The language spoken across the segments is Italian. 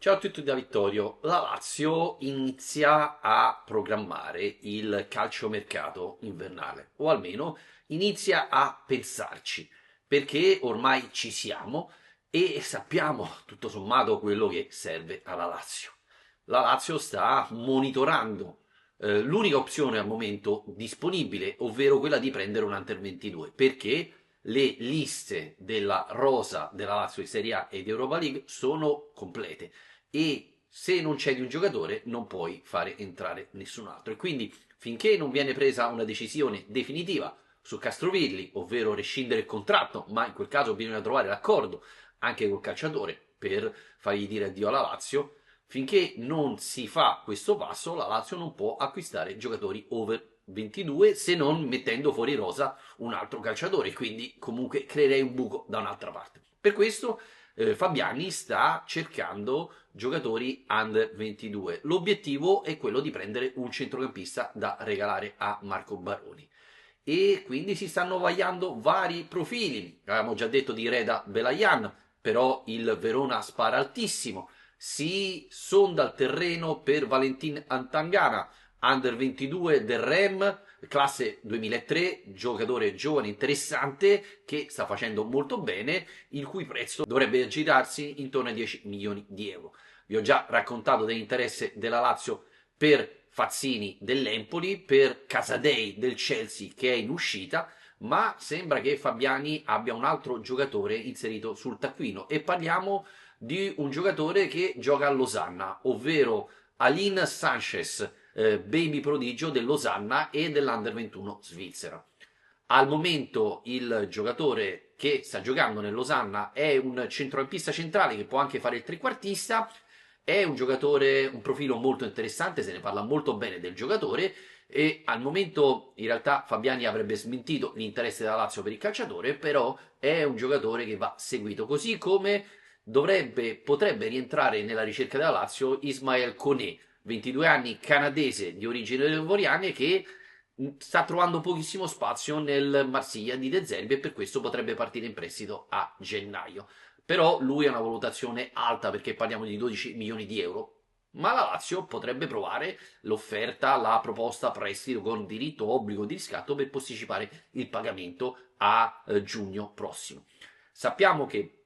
Ciao a tutti da Vittorio. La Lazio inizia a programmare il calciomercato invernale, o almeno inizia a pensarci, perché ormai ci siamo e sappiamo tutto sommato quello che serve alla Lazio. La Lazio sta monitorando l'unica opzione al momento disponibile, ovvero quella di prendere un Under 22, perché le liste della rosa della Lazio di Serie A e di Europa League sono complete e se non c'è di un giocatore non puoi fare entrare nessun altro. E quindi finché non viene presa una decisione definitiva su Castrovilli, ovvero rescindere il contratto, ma in quel caso bisogna trovare l'accordo anche col calciatore per fargli dire addio alla Lazio, finché non si fa questo passo la Lazio non può acquistare giocatori over 22 se non mettendo fuori rosa un altro calciatore, quindi comunque creerei un buco da un'altra parte. Per questo Fabiani sta cercando giocatori under 22. L'obiettivo è quello di prendere un centrocampista da regalare a Marco Baroni. E quindi si stanno vagliando vari profili. Avevamo già detto di Reda Belayan, però il Verona spara altissimo. Si sonda il terreno per Valentin Antangana, under 22 del Rem, classe 2003, giocatore giovane interessante che sta facendo molto bene, il cui prezzo dovrebbe girarsi intorno ai 10 milioni di euro. Vi ho già raccontato dell'interesse della Lazio per Fazzini dell'Empoli, per Casadei del Chelsea che è in uscita, ma sembra che Fabiani abbia un altro giocatore inserito sul taccuino e parliamo di un giocatore che gioca a Losanna, ovvero Alin Sanchez, baby prodigio del Losanna e dell'Under 21 svizzera. Al momento il giocatore che sta giocando nel Losanna è un centrocampista centrale che può anche fare il trequartista, è un giocatore, un profilo molto interessante, se ne parla molto bene del giocatore e al momento in realtà Fabiani avrebbe smentito l'interesse della Lazio per il calciatore, però è un giocatore che va seguito, così come potrebbe rientrare nella ricerca della Lazio Ismael Koné, 22 anni, canadese di origini ivoriane che sta trovando pochissimo spazio nel Marsiglia di De Zerbi e per questo potrebbe partire in prestito a gennaio. Però lui ha una valutazione alta perché parliamo di 12 milioni di euro. Ma la Lazio potrebbe provare l'offerta, la proposta prestito con diritto obbligo di riscatto per posticipare il pagamento a giugno prossimo. Sappiamo che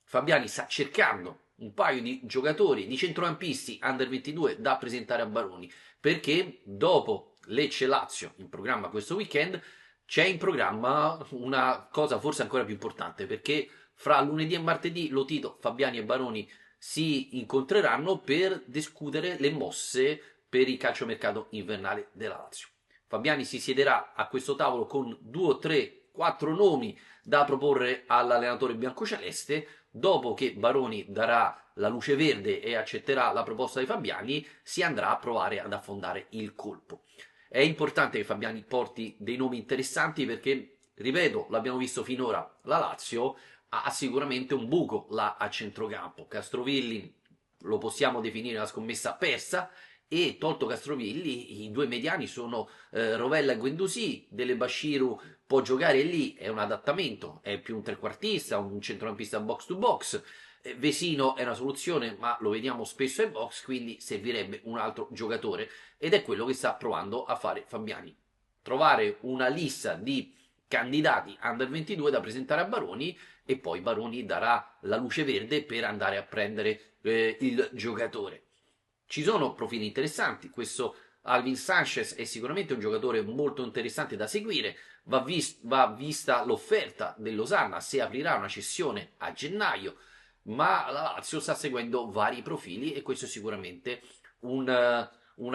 Fabiani sta cercando un paio di giocatori, di centrocampisti under 22 da presentare a Baroni, perché dopo Lecce Lazio in programma questo weekend c'è in programma una cosa forse ancora più importante, perché fra lunedì e martedì Lotito, Fabiani e Baroni si incontreranno per discutere le mosse per il calciomercato invernale della Lazio. Fabiani si siederà a questo tavolo con 2, 3, 4 nomi da proporre all'allenatore biancoceleste. Dopo che Baroni darà la luce verde e accetterà la proposta di Fabiani, si andrà a provare ad affondare il colpo. È importante che Fabiani porti dei nomi interessanti perché, ripeto, l'abbiamo visto finora, la Lazio ha sicuramente un buco là a centrocampo. Castrovilli lo possiamo definire una scommessa persa e tolto Castrovilli i due mediani sono Rovella e Guendouzi. Dele Bashiru può giocare lì, è un adattamento, è più un trequartista, un centrocampista box to box. Vesino è una soluzione, ma lo vediamo spesso ai box, quindi servirebbe un altro giocatore ed è quello che sta provando a fare Fabiani. Trovare una lista di candidati under 22 da presentare a Baroni e poi Baroni darà la luce verde per andare a prendere il giocatore. Ci sono profili interessanti, questo Alvin Sanchez è sicuramente un giocatore molto interessante da seguire, va vista l'offerta del Losanna se aprirà una cessione a gennaio, ma la Lazio sta seguendo vari profili e questo è sicuramente una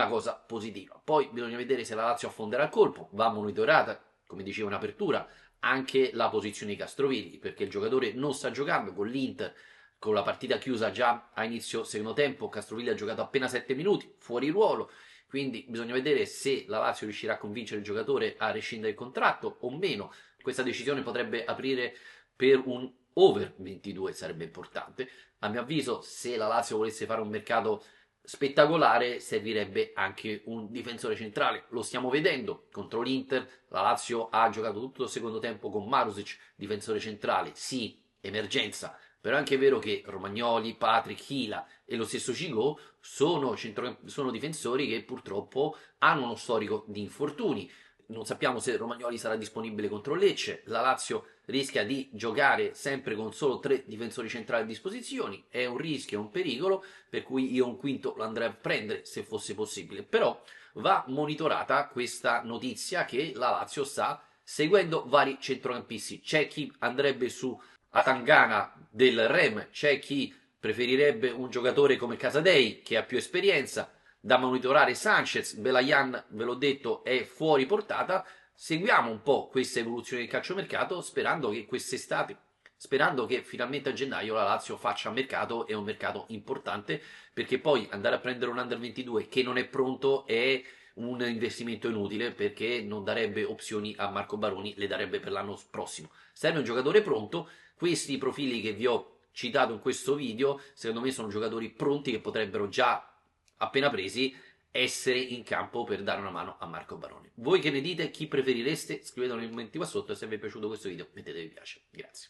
cosa positiva. Poi bisogna vedere se la Lazio affonderà il colpo, va monitorata, come dicevo in apertura, anche la posizione di Castrovilli, perché il giocatore non sta giocando con l'Inter, con la partita chiusa già a inizio secondo tempo, Castrovilli ha giocato appena 7 minuti, fuori ruolo, quindi bisogna vedere se la Lazio riuscirà a convincere il giocatore a rescindere il contratto o meno. Questa decisione potrebbe aprire per un over 22, sarebbe importante. A mio avviso, se la Lazio volesse fare un mercato spettacolare, servirebbe anche un difensore centrale. Lo stiamo vedendo contro l'Inter. La Lazio ha giocato tutto il secondo tempo con Marusic, difensore centrale. Sì, emergenza, però è anche vero che Romagnoli, Patrick, Hila e lo stesso Gigot sono difensori che purtroppo hanno uno storico di infortuni. Non sappiamo se Romagnoli sarà disponibile contro Lecce, la Lazio rischia di giocare sempre con solo 3 difensori centrali a disposizione, è un rischio, è un pericolo, per cui io un quinto lo andrei a prendere se fosse possibile, però va monitorata questa notizia che la Lazio sta seguendo vari centrocampisti. C'è chi andrebbe su Atangana del Rem, c'è chi preferirebbe un giocatore come Casadei che ha più esperienza. Da monitorare Sanchez, Belayan, ve l'ho detto, è fuori portata. Seguiamo un po' questa evoluzione del calciomercato sperando che quest'estate, sperando che finalmente a gennaio la Lazio faccia mercato, è un mercato importante, perché poi andare a prendere un Under 22 che non è pronto è un investimento inutile, perché non darebbe opzioni a Marco Baroni, le darebbe per l'anno prossimo. Serve un giocatore pronto. Questi profili che vi ho citato in questo video, secondo me sono giocatori pronti che potrebbero già, appena presi, essere in campo per dare una mano a Marco Baroni. Voi che ne dite? Chi preferireste? Scrivetelo nei commenti qua sotto, e se vi è piaciuto questo video mettete mi piace. Grazie.